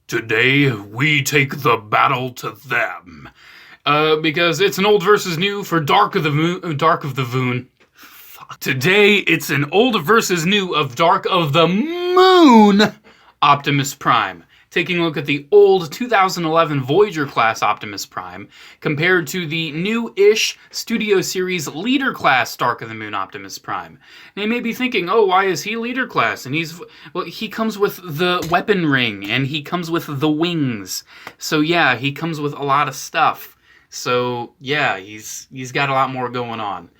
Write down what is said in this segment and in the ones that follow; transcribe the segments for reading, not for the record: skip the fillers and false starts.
Today, we take the battle to them. Because it's an old versus new for Dark of the Moon. Fuck. Today, it's an old versus new of Dark of the Moon Optimus Prime. Taking a look at the old 2011 Voyager class Optimus Prime compared to the new-ish Studio Series Leader class Dark of the Moon Optimus Prime. And you may be thinking, oh, why is he Leader class? And he comes with the weapon ring, and he comes with the wings. So yeah, he comes with a lot of stuff. So yeah, he's got a lot more going on.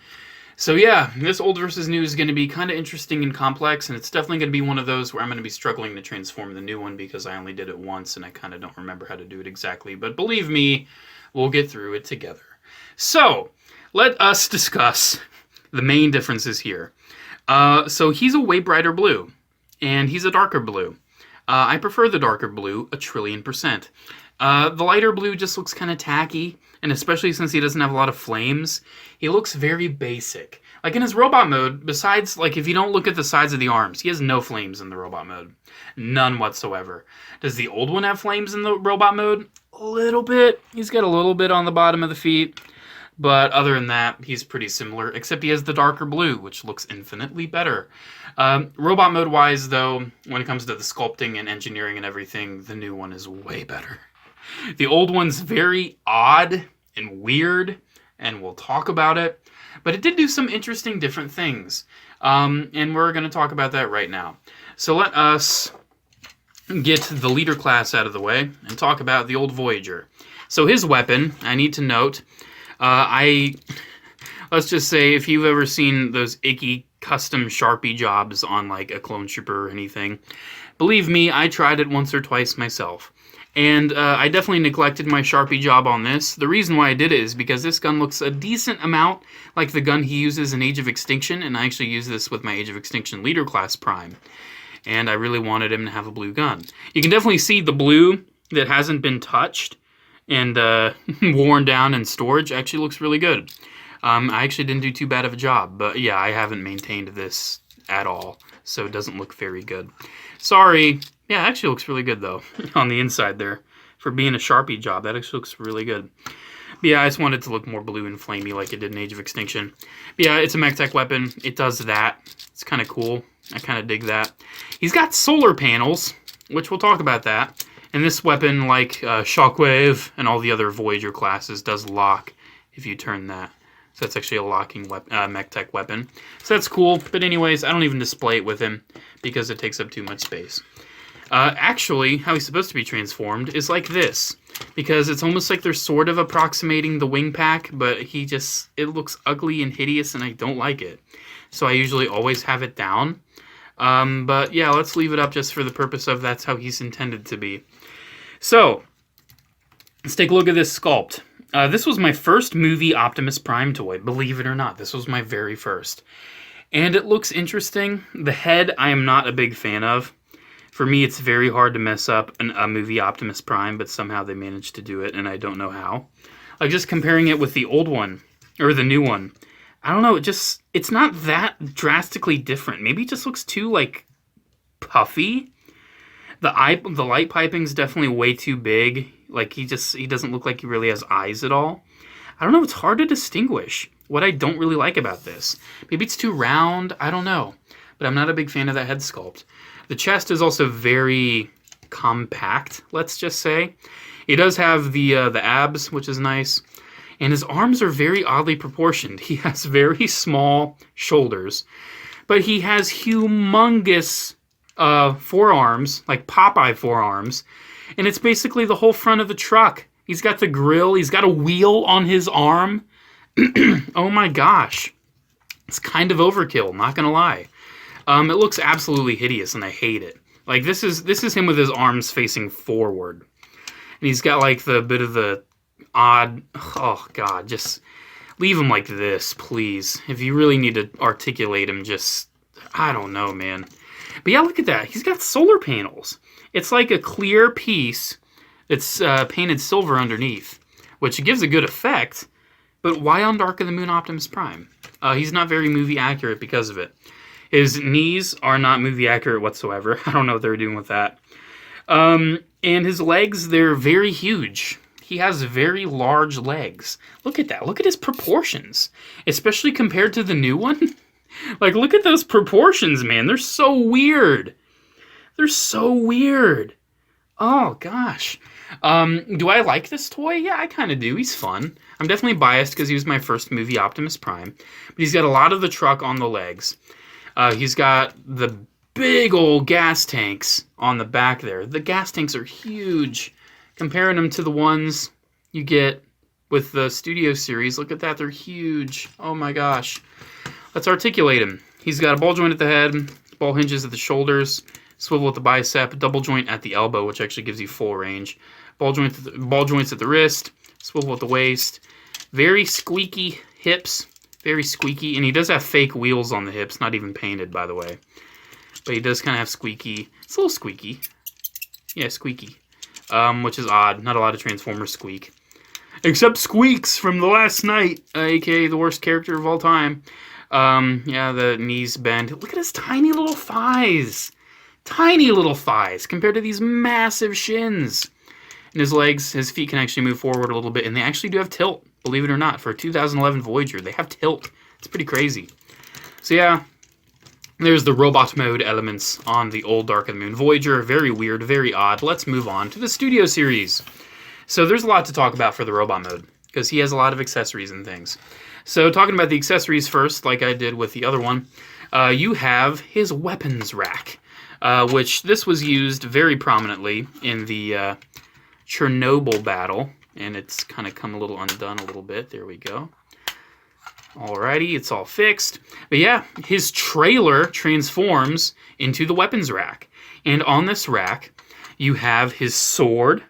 So yeah, this old versus new is going to be kind of interesting and complex, and it's definitely going to be one of those where I'm going to be struggling to transform the new one because I only did it once and I kind of don't remember how to do it exactly. But believe me, we'll get through it together. So let us discuss the main differences here. So he's a way brighter blue, and he's a darker blue. I prefer the darker blue 1,000,000,000%. The lighter blue just looks kind of tacky, and especially since he doesn't have a lot of flames, he looks very basic. Like in his robot mode, besides, like, if you don't look at the sides of the arms, he has no flames in the robot mode. None whatsoever. Does the old one have flames in the robot mode? A little bit. He's got a little bit on the bottom of the feet. But other than that, he's pretty similar, except he has the darker blue, which looks infinitely better. Robot mode-wise, though, when it comes to the sculpting and engineering and everything, the new one is way better. The old one's very odd and weird, and we'll talk about it. But it did do some interesting different things. And we're going to talk about that right now. So let us get the leader class out of the way and talk about the old Voyager. So his weapon, I need to note, let's just say if you've ever seen those icky custom Sharpie jobs on like a clone trooper or anything, believe me, I tried it once or twice myself. And I definitely neglected my Sharpie job on this. The reason why I did it is because this gun looks a decent amount like the gun he uses in Age of Extinction, and I actually use this with my Age of Extinction Leader Class Prime. And I really wanted him to have a blue gun. You can definitely see the blue that hasn't been touched and worn down in storage actually looks really good. I actually didn't do too bad of a job, but yeah, I haven't maintained this at all, so it doesn't look very good. Sorry. Yeah, it actually looks really good, though, on the inside there. For being a Sharpie job, that actually looks really good. But yeah, I just wanted it to look more blue and flamey like it did in Age of Extinction. But yeah, it's a mech tech weapon. It does that. It's kind of cool. I kind of dig that. He's got solar panels, which we'll talk about that. And this weapon, like Shockwave and all the other Voyager classes, does lock if you turn that. So that's actually a locking mech tech weapon. So that's cool. But anyways, I don't even display it with him because it takes up too much space. Actually, how he's supposed to be transformed is like this. Because it's almost like they're sort of approximating the wing pack, but it looks ugly and hideous and I don't like it. So I usually always have it down. But yeah, let's leave it up just for the purpose of that's how he's intended to be. So, let's take a look at this sculpt. This was my first movie Optimus Prime toy, believe it or not. This was my very first. And it looks interesting. The head I am not a big fan of. For me, it's very hard to mess up a movie Optimus Prime, but somehow they managed to do it, and I don't know how. Like, just comparing it with the old one, or the new one, I don't know, it's not that drastically different. Maybe it just looks too, like, puffy. The light piping's definitely way too big. Like, he doesn't look like he really has eyes at all. I don't know, it's hard to distinguish what I don't really like about this. Maybe it's too round, I don't know. But I'm not a big fan of that head sculpt. The chest is also very compact, let's just say. He does have the abs, which is nice. And his arms are very oddly proportioned. He has very small shoulders. But he has humongous forearms, like Popeye forearms. And it's basically the whole front of the truck. He's got the grill. He's got a wheel on his arm. Oh my gosh. It's kind of overkill, not going to lie. It looks absolutely hideous, and I hate it. Like, this is him with his arms facing forward. And he's got, like, the bit of the odd... Oh, God, just leave him like this, please. If you really need to articulate him, just... I don't know, man. But yeah, look at that. He's got solar panels. It's like a clear piece that's painted silver underneath, which gives a good effect. But why on Dark of the Moon Optimus Prime? He's not very movie accurate because of it. His knees are not movie accurate whatsoever. I don't know what they're doing with that. And his legs, they're very huge. He has very large legs. Look at that. Look at his proportions. Especially compared to the new one. Like, look at those proportions, man. They're so weird. They're so weird. Oh, gosh. Do I like this toy? Yeah, I kind of do. He's fun. I'm definitely biased because he was my first movie, Optimus Prime. But he's got a lot of the truck on the legs. He's got the big old gas tanks on the back there. The gas tanks are huge. Comparing them to the ones you get with the Studio Series, look at that. They're huge. Oh, my gosh. Let's articulate him. He's got a ball joint at the head, ball hinges at the shoulders, swivel at the bicep, double joint at the elbow, which actually gives you full range. Ball joints at the wrist, swivel at the waist. Very squeaky hips, very squeaky. And he does have fake wheels on the hips, not even painted, by the way. But he does kind of have squeaky. It's a little squeaky. Yeah, squeaky. Which is odd. Not a lot of Transformers squeak. Except Squeaks from the last night, aka the worst character of all time. Yeah, the knees bend. Look at his tiny little thighs. Tiny little thighs compared to these massive shins. And his legs, his feet can actually move forward a little bit, and they actually do have tilt, believe it or not. For a 2011 Voyager, they have tilt. It's pretty crazy. So yeah, there's the robot mode elements on the old Dark of the Moon Voyager. Very weird, very odd. Let's move on to the Studio Series. So there's a lot to talk about for the robot mode, because he has a lot of accessories and things. So talking about the accessories first, like I did with the other one, you have his weapons rack, which this was used very prominently in the Chernobyl battle, and it's kind of come a little undone a little bit. There we go. Alrighty, it's all fixed. But yeah, his trailer transforms into the weapons rack. And on this rack, you have his sword,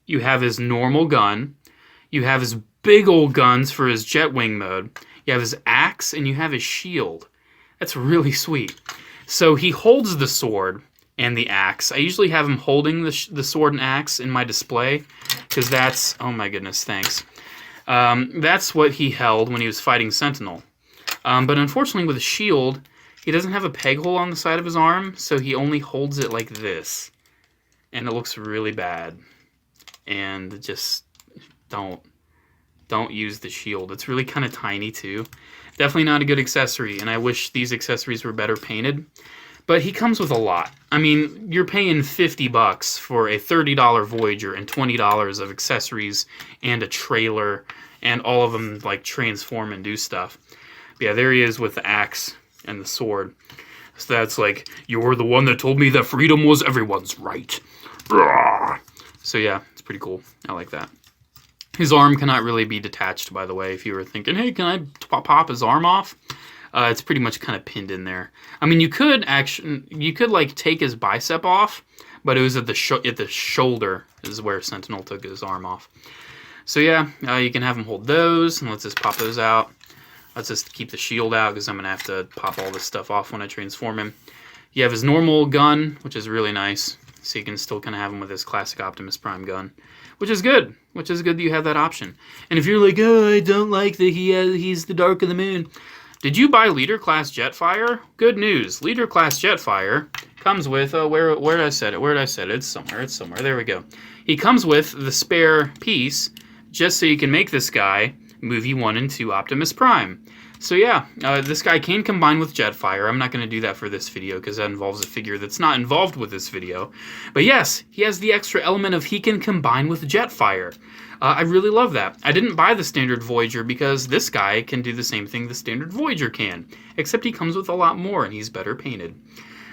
you have his normal gun, you have his big old guns for his jet wing mode, you have his axe, and you have his shield. That's really sweet. So he holds the sword and the axe. I usually have him holding the sword and axe in my display, because that's, oh my goodness, thanks. That's what he held when he was fighting Sentinel. But unfortunately with a shield, he doesn't have a peg hole on the side of his arm, so he only holds it like this. And it looks really bad. And just don't use the shield. It's really kind of tiny too. Definitely not a good accessory, and I wish these accessories were better painted. But he comes with a lot. I mean, you're paying $50 for a $30 Voyager and $20 of accessories and a trailer, and all of them like transform and do stuff. But yeah, there he is with the axe and the sword. So that's like, you're the one that told me that freedom was everyone's right. So yeah, it's pretty cool. I like that. His arm cannot really be detached, by the way, if you were thinking, hey, can I pop his arm off? It's pretty much kind of pinned in there. I mean, you could like take his bicep off, but it was at the shoulder is where Sentinel took his arm off. So yeah, you can have him hold those, and let's just pop those out. Let's just keep the shield out, because I'm going to have to pop all this stuff off when I transform him. You have his normal gun, which is really nice, so you can still kind of have him with his classic Optimus Prime gun, which is good. Which is good that you have that option. And if you're like, oh, I don't like that he's the Dark of the Moon. Did you buy Leader Class Jetfire? Good news. Leader Class Jetfire comes with, where did I set it? Where did I set it? It's somewhere. There we go. He comes with the spare piece, just so you can make this guy movie 1 and 2 Optimus Prime. So yeah, this guy can combine with Jetfire. I'm not going to do that for this video, because that involves a figure that's not involved with this video. But yes, he has the extra element of he can combine with Jetfire. I really love that. I didn't buy the standard Voyager because this guy can do the same thing the standard Voyager can, except he comes with a lot more and he's better painted.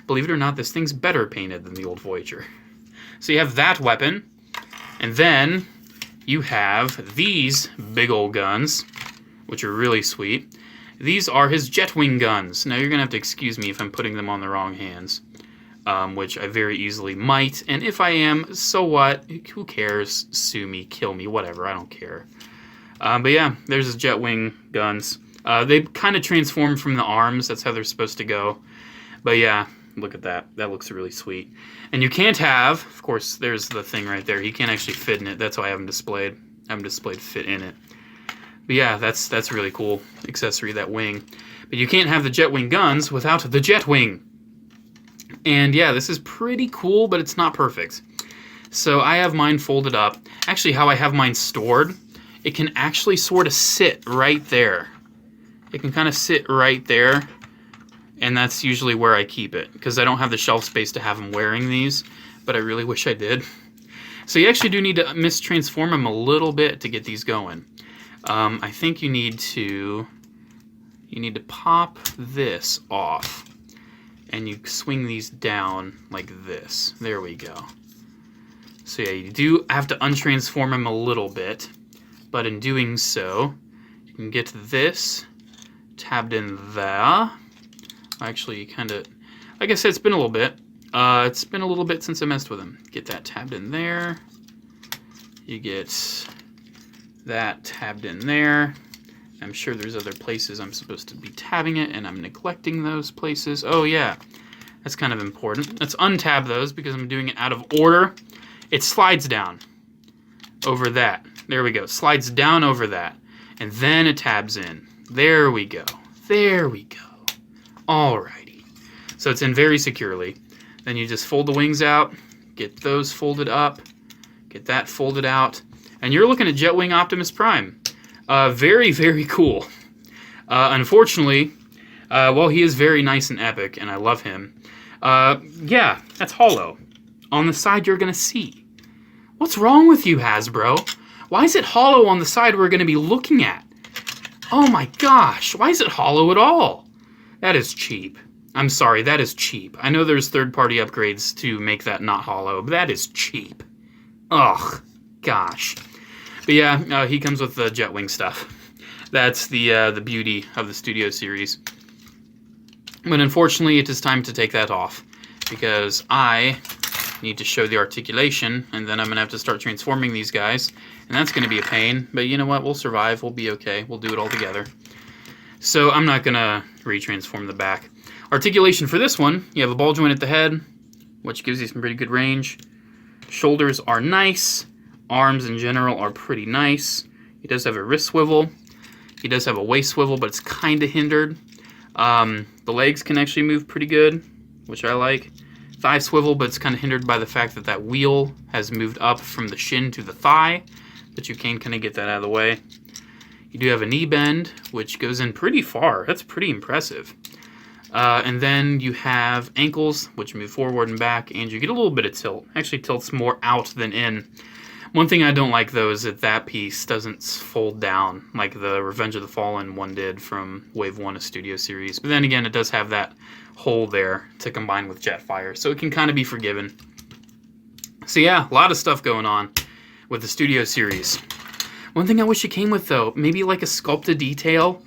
Believe it or not, this thing's better painted than the old Voyager. So you have that weapon, and then you have these big old guns, which are really sweet. These are his Jetwing guns. Now you're going to have to excuse me if I'm putting them on the wrong hands, which I very easily might. And if I am, so what? Who cares? Sue me, kill me, whatever. I don't care. But yeah, there's his Jetwing guns. They kind of transform from the arms. That's how they're supposed to go. But yeah, look at that. That looks really sweet. And you can't have, of course, there's the thing right there. He can't actually fit in it. That's why I have him displayed. I have him displayed fit in it. But yeah, that's really cool accessory, that wing. But you can't have the Jetwing guns without the Jetwing. And yeah, this is pretty cool, but it's not perfect. So I have mine folded up. Actually, how I have mine stored, it can actually sort of sit right there. It can kind of sit right there, and that's usually where I keep it, because I don't have the shelf space to have them wearing these, but I really wish I did. So you actually do need to mistransform them a little bit to get these going. I think you need to pop this off, and you swing these down like this. There we go. So yeah, you do have to untransform them a little bit, but in doing so, you can get this tabbed in there. Actually, kind of, like I said, it's been a little bit. It's been a little bit since I messed with them. Get that tabbed in there. You get that tabbed in there. I'm sure there's other places I'm supposed to be tabbing it, and I'm neglecting those places. Oh yeah, that's kind of important. Let's untab those because I'm doing it out of order. It slides down over that. There we go. Slides down over that. And then it tabs in. There we go. There we go. Alrighty. So it's in very securely. Then you just fold the wings out, get those folded up, get that folded out, and you're looking at Jetwing Optimus Prime. Very, very cool. Unfortunately, well, he is very nice and epic, and I love him. Yeah, that's hollow. On the side, you're going to see. What's wrong with you, Hasbro? Why is it hollow on the side we're going to be looking at? Oh my gosh, why is it hollow at all? That is cheap. I'm sorry, that is cheap. I know there's third-party upgrades to make that not hollow, but that is cheap. Ugh, gosh. But yeah, he comes with the Jetwing stuff. That's the beauty of the Studio Series. But unfortunately, it is time to take that off, because I need to show the articulation, and then I'm going to have to start transforming these guys, and that's going to be a pain, but you know what, we'll survive, we'll be okay, we'll do it all together. So I'm not going to retransform the back. Articulation for this one, you have a ball joint at the head, which gives you some pretty good range. Shoulders are nice, arms in general are pretty nice. He does have a wrist swivel, he does have a waist swivel, but it's kind of hindered. The legs can actually move pretty good, which I like. Thigh swivel, but it's kind of hindered by the fact that that wheel has moved up from the shin to the thigh, but you can kind of get that out of the way. You do have a knee bend, which goes in pretty far. That's pretty impressive. And then you have ankles, which move forward and back, and you get a little bit of tilt. Actually tilts more out than in. One thing I don't like, though, is that that piece doesn't fold down like the Revenge of the Fallen one did from Wave 1 of Studio Series. But then again, it does have that hole there to combine with Jetfire, so it can kind of be forgiven. So yeah, a lot of stuff going on with the Studio Series. One thing I wish it came with, though, maybe like a sculpted detail.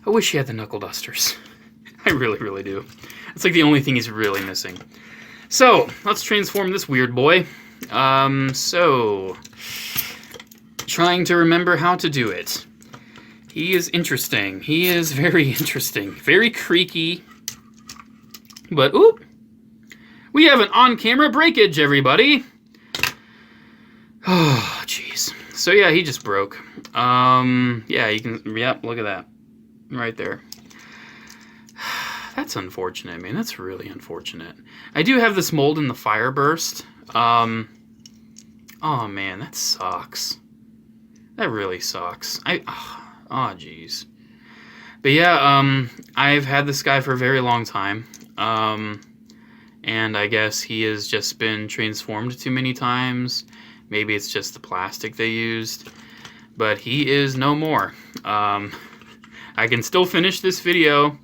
I wish he had the knuckle dusters. I really, really do. It's like the only thing he's really missing. So, let's transform this weird boy. Trying to remember how to do it. He is interesting. He is very interesting. Very creaky. But, oop! We have an on-camera breakage, everybody! Oh, jeez. So, yeah, he just broke. Yeah, you can, yep, look at that. Right there. That's unfortunate, man. That's really unfortunate. I do have this mold in the fire burst. Oh, man, that sucks. That really sucks. Oh, jeez. But yeah, I've had this guy for a very long time. And I guess he has just been transformed too many times. Maybe it's just the plastic they used. But he is no more. I can still finish this video.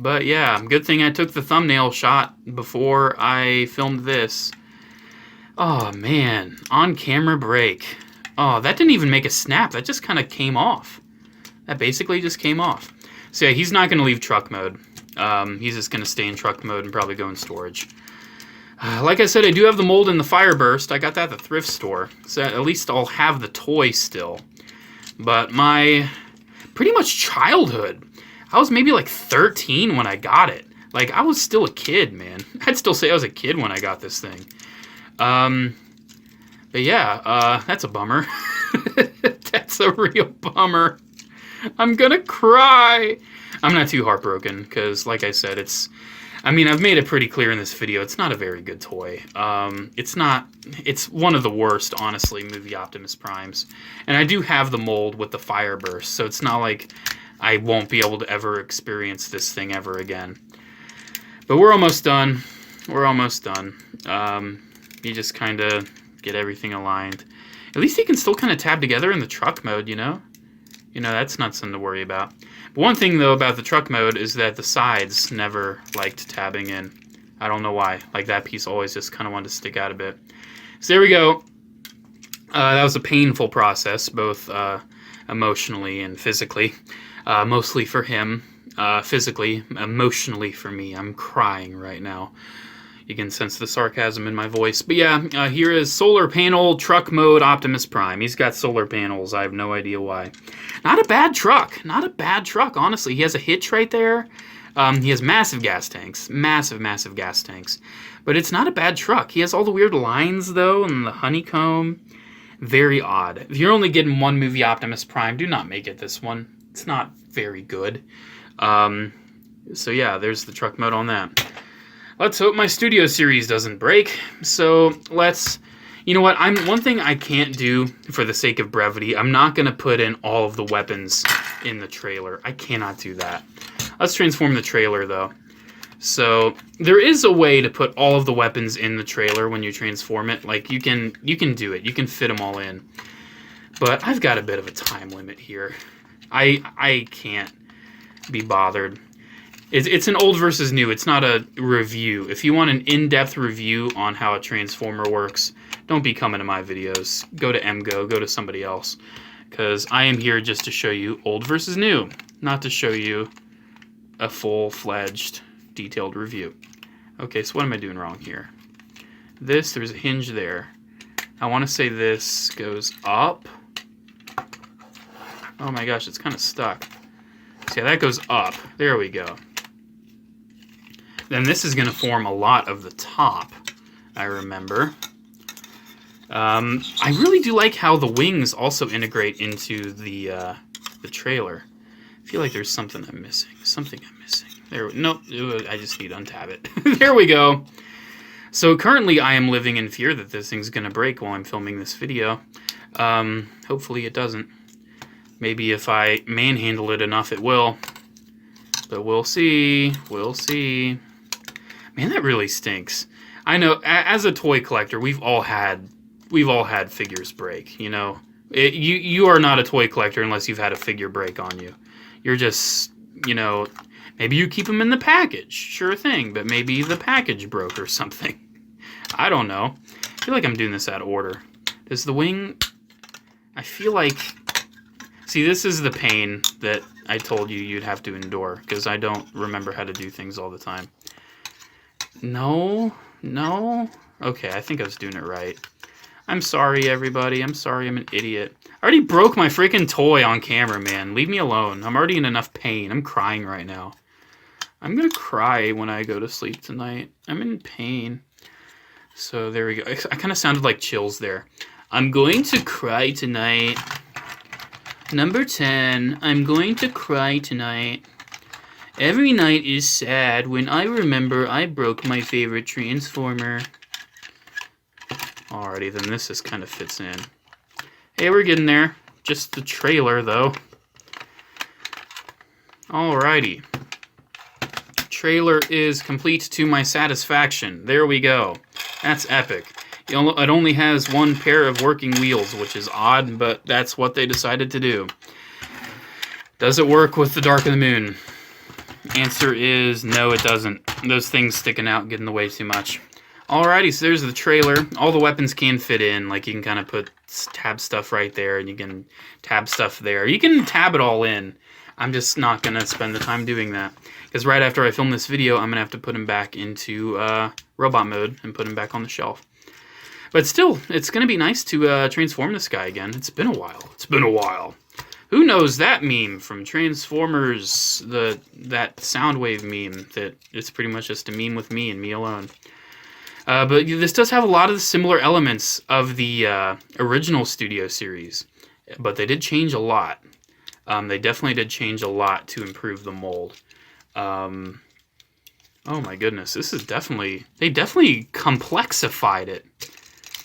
But yeah, good thing I took the thumbnail shot before I filmed this. Oh man, on camera break. Oh, that didn't even make a snap. That just kind of came off. That basically just came off. So yeah, he's not going to leave truck mode. He's just going to stay in truck mode and probably go in storage. Like I said, I do have the mold in the fire burst. I got that at the thrift store. So at least I'll have the toy still. But my pretty much childhood, I was maybe like 13 when I got it. Like, I was still a kid, man. I'd still say I was a kid when I got this thing. But yeah, that's a bummer. That's a real bummer. I'm gonna cry. I'm not too heartbroken, because like I said, I mean, I've made it pretty clear in this video, it's not a very good toy. It's one of the worst, honestly, movie Optimus Primes. And I do have the mold with the fire burst, so it's not like I won't be able to ever experience this thing ever again. But we're almost done. We're almost done. You just kind of get everything aligned. At least you can still kind of tab together in the truck mode, you know? You know, that's not something to worry about. But one thing, though, about the truck mode is that the sides never liked tabbing in. I don't know why. Like, that piece always just kind of wanted to stick out a bit. So there we go. That was a painful process, both emotionally and physically. Mostly for him. Physically, emotionally for me. I'm crying right now. You can sense the sarcasm in my voice. But yeah, here is solar panel truck mode Optimus Prime. He's got solar panels. I have no idea why. Not a bad truck. Not a bad truck, honestly. He has a hitch right there. He has massive gas tanks. Massive, massive gas tanks. But it's not a bad truck. He has all the weird lines, though, and the honeycomb. Very odd. If you're only getting one movie Optimus Prime, do not make it this one. It's not very good. So yeah, there's the truck mode on that. Let's hope my studio series doesn't break. So let's, you know what? One thing I can't do for the sake of brevity. I'm not gonna put in all of the weapons in the trailer. I cannot do that. Let's transform the trailer though. So there is a way to put all of the weapons in the trailer when you transform it. Like you can do it. You can fit them all in. But I've got a bit of a time limit here. I can't be bothered. It's an old versus new. It's not a review. If you want an in-depth review on how a transformer works, don't be coming to my videos. Go to MGO. Go to somebody else. Because I am here just to show you old versus new. Not to show you a full-fledged, detailed review. Okay, so what am I doing wrong here? There's a hinge there. I want to say this goes up. Oh my gosh, it's kind of stuck. So yeah, that goes up. There we go. Then this is going to form a lot of the top, I remember. I really do like how the wings also integrate into the trailer. I feel like there's something I'm missing. Nope, I just need to untab it. There we go. So currently I am living in fear that this thing's going to break while I'm filming this video. Hopefully it doesn't. Maybe if I manhandle it enough, it will. But we'll see. We'll see. Man, that really stinks. I know, as a toy collector, we've all had figures break, you know. You are not a toy collector unless you've had a figure break on you. You're just, you know, maybe you keep them in the package. Sure thing, but maybe the package broke or something. I don't know. I feel like I'm doing this out of order. Does the wing... I feel like... See, this is the pain that I told you you'd have to endure, because I don't remember how to do things all the time. No? Okay, I think I was doing it right. I'm sorry, everybody. I'm sorry, I'm an idiot. I already broke my freaking toy on camera, man. Leave me alone. I'm already in enough pain. I'm crying right now. I'm gonna cry when I go to sleep tonight. I'm in pain. So there we go. I kind of sounded like Chills there. I'm going to cry tonight. Number 10. I'm going to cry tonight. Every night is sad when I remember I broke my favorite Transformer. Alrighty, then this just kind of fits in. Hey, we're getting there. Just the trailer, though. Alrighty. Trailer is complete to my satisfaction. There we go. That's epic. It only has one pair of working wheels, which is odd, but that's what they decided to do. Does it work with the Dark of the Moon? Answer is no, it doesn't. Those things sticking out get in the way too much. Alrighty, so there's the trailer. All the weapons can fit in. Like, you can kind of put tab stuff right there, and you can tab stuff there. You can tab it all in. I'm just not going to spend the time doing that. Because right after I film this video, I'm going to have to put him back into robot mode and put him back on the shelf. But still, it's going to be nice to transform this guy again. It's been a while. It's been a while. Who knows that meme from Transformers, that Soundwave meme, that it's pretty much just a meme with me and me alone. But this does have a lot of the similar elements of the original studio series. But they did change a lot. They definitely did change a lot to improve the mold. Oh my goodness, this is definitely... They definitely complexified it.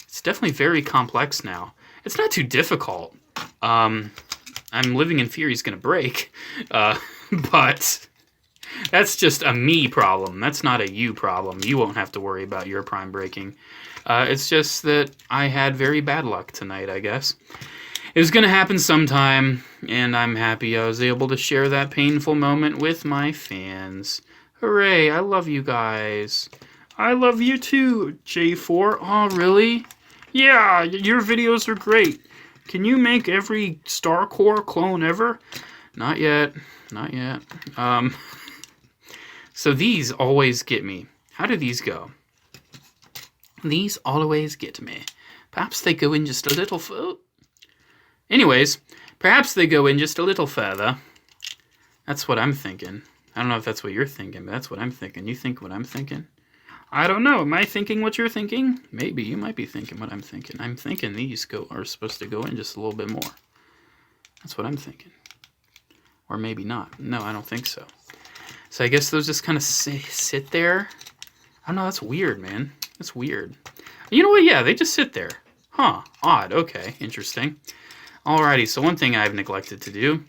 It's definitely very complex now. It's not too difficult. I'm living in fear he's gonna break. But that's just a me problem. That's not a you problem. You won't have to worry about your Prime breaking. It's just that I had very bad luck tonight, I guess. It was gonna happen sometime, and I'm happy I was able to share that painful moment with my fans. Hooray, I love you guys. I love you too, J4. Oh, really? Yeah, your videos are great. Can you make every StarCore clone ever? Not yet. Not yet. So these always get me. How do these go? These always get me. Perhaps they go in just a little further. Anyways, perhaps they go in just a little further. That's what I'm thinking. I don't know if that's what you're thinking, but that's what I'm thinking. You think what I'm thinking? I don't know. Am I thinking what you're thinking? Maybe. You might be thinking what I'm thinking. I'm thinking these are supposed to go in just a little bit more. That's what I'm thinking. Or maybe not. No, I don't think so. So I guess those just kind of sit there. I don't know. That's weird, man. That's weird. You know what? Yeah, they just sit there. Huh. Odd. Okay. Interesting. Alrighty. So one thing I've neglected to do.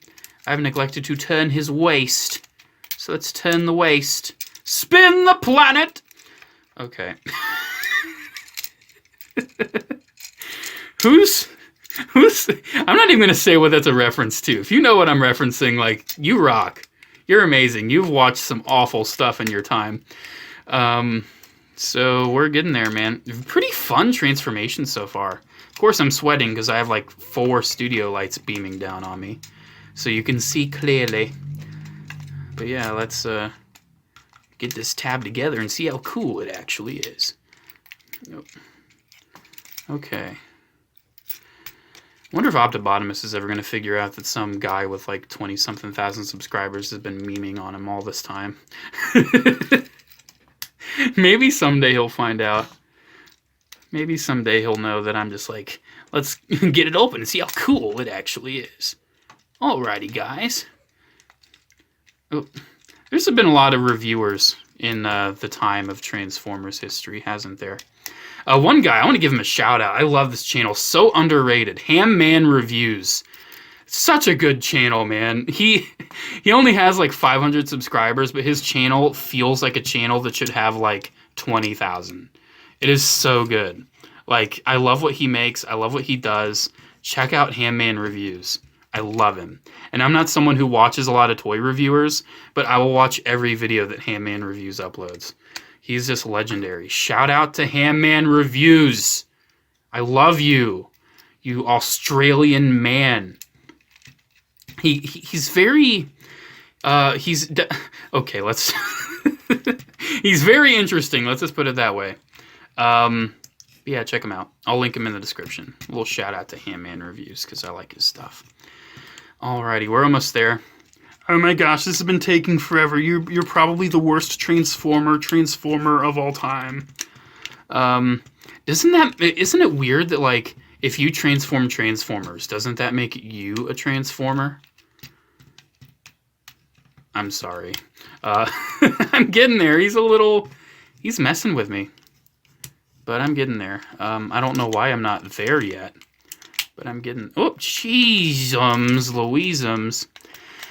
I've neglected to turn his waist. So let's turn the waist. Spin the planet! Okay. Who's... I'm not even going to say what that's a reference to. If you know what I'm referencing, like, you rock. You're amazing. You've watched some awful stuff in your time. So we're getting there, man. Pretty fun transformation so far. Of course, I'm sweating because I have, like, 4 studio lights beaming down on me. So you can see clearly. But yeah, let's get this tab together and see how cool it actually is. Okay. Wonder if Optimus is ever going to figure out that some guy with like 20-something thousand subscribers has been memeing on him all this time. Maybe someday he'll find out. Maybe someday he'll know that I'm just like, let's get it open and see how cool it actually is. Alrighty, guys. Oh, there's been a lot of reviewers in the time of Transformers history, hasn't there? One guy, I want to give him a shout out. I love this channel. So underrated. Ham Man Reviews. Such a good channel, man. He only has like 500 subscribers, but his channel feels like a channel that should have like 20,000. It is so good. Like, I love what he makes. I love what he does. Check out Ham Man Reviews. I love him. And I'm not someone who watches a lot of toy reviewers, but I will watch every video that Ham Man Reviews uploads. He's just legendary. Shout out to Ham Man Reviews. I love you, you Australian man. He's very okay, let's he's very interesting. Let's just put it that way. Yeah, check him out. I'll link him in the description. A little shout out to Ham Man Reviews because I like his stuff. Alrighty, we're almost there. Oh my gosh, this has been taking forever. You're probably the worst transformer of all time. Isn't it weird that like if you transform Transformers, doesn't that make you a Transformer? I'm sorry. I'm getting there. He's messing with me. But I'm getting there. I don't know why I'm not there yet. But I'm getting... Oh, jeezums, Louisums.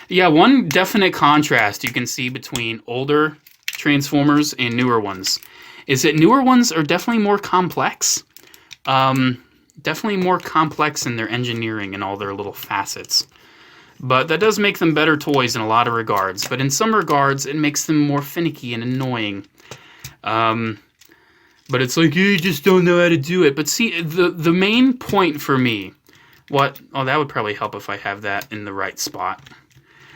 Yeah, one definite contrast you can see between older Transformers and newer ones is that newer ones are definitely more complex. Definitely more complex in their engineering and all their little facets. But that does make them better toys in a lot of regards. But in some regards, it makes them more finicky and annoying. But it's like, you just don't know how to do it. But see, the main point for me... Oh, that would probably help if I have that in the right spot.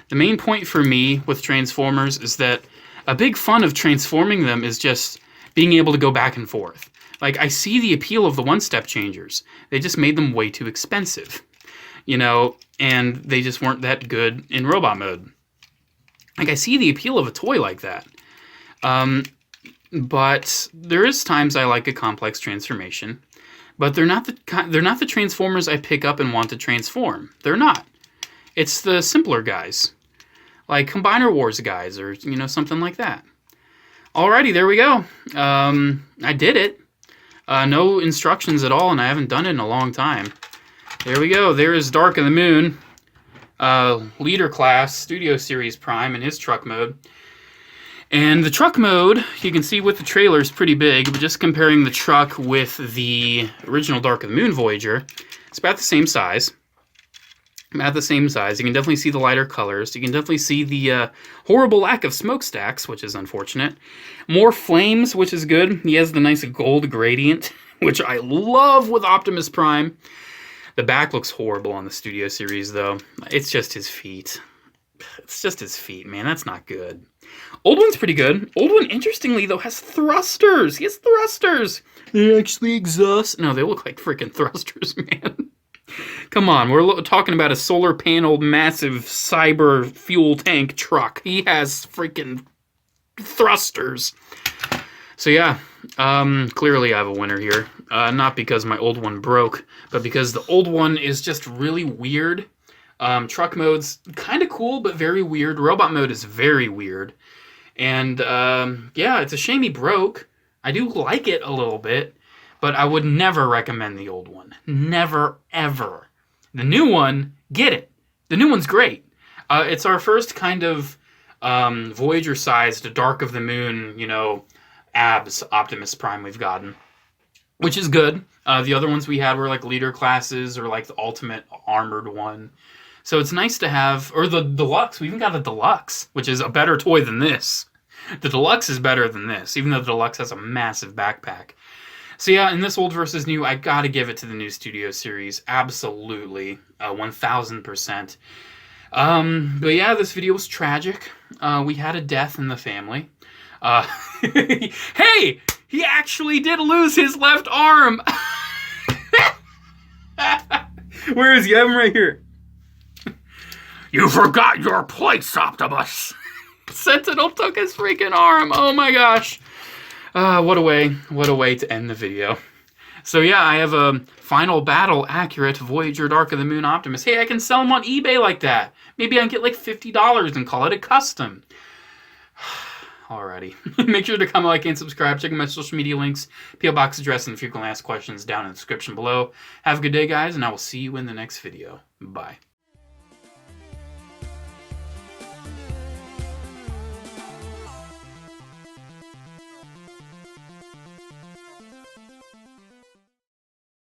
The main point for me with Transformers is that a big fun of transforming them is just being able to go back and forth. Like, I see the appeal of the one-step changers. They just made them way too expensive. You know, and they just weren't that good in robot mode. Like, I see the appeal of a toy like that. But there is times I like a complex transformation. But they're not the Transformers I pick up and want to transform. They're not. It's the simpler guys. Like Combiner Wars guys or, you know, something like that. Alrighty, there we go. I did it. No instructions at all, and I haven't done it in a long time. There we go. There is Dark of the Moon, Leader Class, Studio Series Prime in his truck mode. And the truck mode, you can see with the trailer, is pretty big, but just comparing the truck with the original Dark of the Moon Voyager, it's about the same size. About the same size. You can definitely see the lighter colors. You can definitely see the horrible lack of smokestacks, which is unfortunate. More flames, which is good. He has the nice gold gradient, which I love with Optimus Prime. The back looks horrible on the Studio Series, though. It's just his feet. It's just his feet, man. That's not good. Old one's pretty good. Old one, interestingly, though, has thrusters. He has thrusters. They actually exhaust. No, they look like freaking thrusters, man. Come on, we're talking about a solar panel, massive cyber fuel tank truck. He has freaking thrusters. So yeah, clearly I have a winner here. Not because my old one broke, but because the old one is just really weird. Truck mode's kind of cool, but very weird. Robot mode is very weird. And yeah, it's a shame he broke. I do like it a little bit, but I would never recommend the old one. Never, ever. The new one, get it. The new one's great. It's our first kind of Voyager-sized Dark of the Moon, you know, abs Optimus Prime we've gotten, which is good. The other ones we had were like leader classes or like the ultimate armored one. So it's nice to have, or the deluxe. We even got the deluxe, which is a better toy than this. The deluxe is better than this, even though the deluxe has a massive backpack. So yeah, in this old versus new, I gotta give it to the new Studio Series. Absolutely. 1000%. But yeah, this video was tragic. We had a death in the family. Hey! He actually did lose his left arm! Where is he? I have him right here. You forgot your place, Optimus! Sentinel took his freaking arm. Oh my gosh. What a way to end the video. So yeah, I have a Final Battle accurate Voyager Dark of the Moon Optimus. Hey, I can sell them on eBay like that. Maybe I can get like $50 and call it a custom. Alrighty. Make sure to comment, like, and subscribe. Check out my social media links, PO box address, and frequently asked questions down in the description below. Have a good day, guys, and I will see you in the next video. Bye.